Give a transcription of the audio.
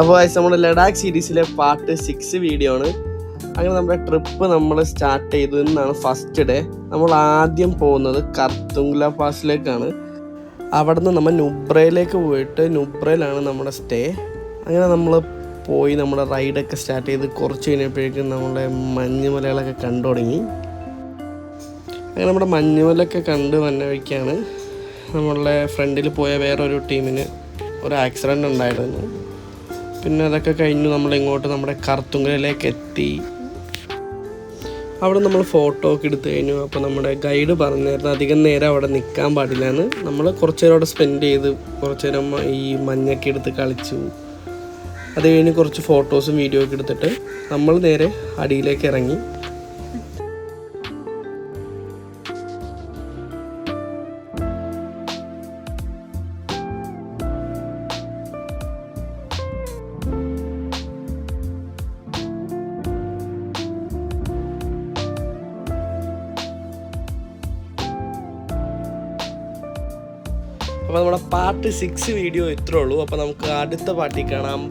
അപ്പോൾ നമ്മുടെ ലഡാക്ക് സീരീസിലെ പാർട്ട് 6 വീഡിയോ ആണ്. അങ്ങനെ നമ്മുടെ ട്രിപ്പ് നമ്മൾ സ്റ്റാർട്ട് ചെയ്തു. ഇന്നാണ് ഫസ്റ്റ് ഡേ. നമ്മൾ ആദ്യം പോകുന്നത് കർത്തുങ്ല പാസിലേക്കാണ്. അവിടെ നിന്ന് നമ്മൾ നുബ്രയിലേക്ക് പോയിട്ട് നുബ്രയിലാണ് നമ്മുടെ സ്റ്റേ. അങ്ങനെ നമ്മൾ പോയി നമ്മുടെ റൈഡൊക്കെ സ്റ്റാർട്ട് ചെയ്ത് കുറച്ച് കഴിഞ്ഞപ്പോഴേക്കും നമ്മുടെ മഞ്ഞുമലകളൊക്കെ കണ്ടു തുടങ്ങി. അങ്ങനെ നമ്മുടെ മഞ്ഞുമലൊക്കെ കണ്ട് വന്ന വഴിക്കാണ് നമ്മളുടെ ഫ്രണ്ടിൽ പോയ വേറൊരു ടീമിന് ഒരു ആക്സിഡൻ്റ് ഉണ്ടായിരുന്നു. പിന്നെ അതൊക്കെ കഴിഞ്ഞു നമ്മളിങ്ങോട്ട് നമ്മുടെ കർത്തുങ്കലിലേക്ക് എത്തി. അവിടെ നമ്മൾ ഫോട്ടോ ഒക്കെ എടുത്തു കഴിഞ്ഞു. അപ്പോൾ നമ്മുടെ ഗൈഡ് പറഞ്ഞായിരുന്നു അധികം നേരം അവിടെ നിൽക്കാൻ പാടില്ലാന്ന്. നമ്മൾ കുറച്ച് നേരം അവിടെ സ്പെൻഡ് ചെയ്ത് കുറച്ച് നേരം ഈ മഞ്ഞൊക്കെ എടുത്ത് കളിച്ചു. അത് കഴിഞ്ഞ് കുറച്ച് ഫോട്ടോസും വീഡിയോ ഒക്കെ എടുത്തിട്ട് നമ്മൾ നേരെ അടിയിലേക്ക് ഇറങ്ങി. അപ്പോൾ നമ്മുടെ പാർട്ട് 6 വീഡിയോ ഇത്രേ ഉള്ളൂ. അപ്പോൾ നമുക്ക് അടുത്ത പാർട്ടിൽ കാണാം.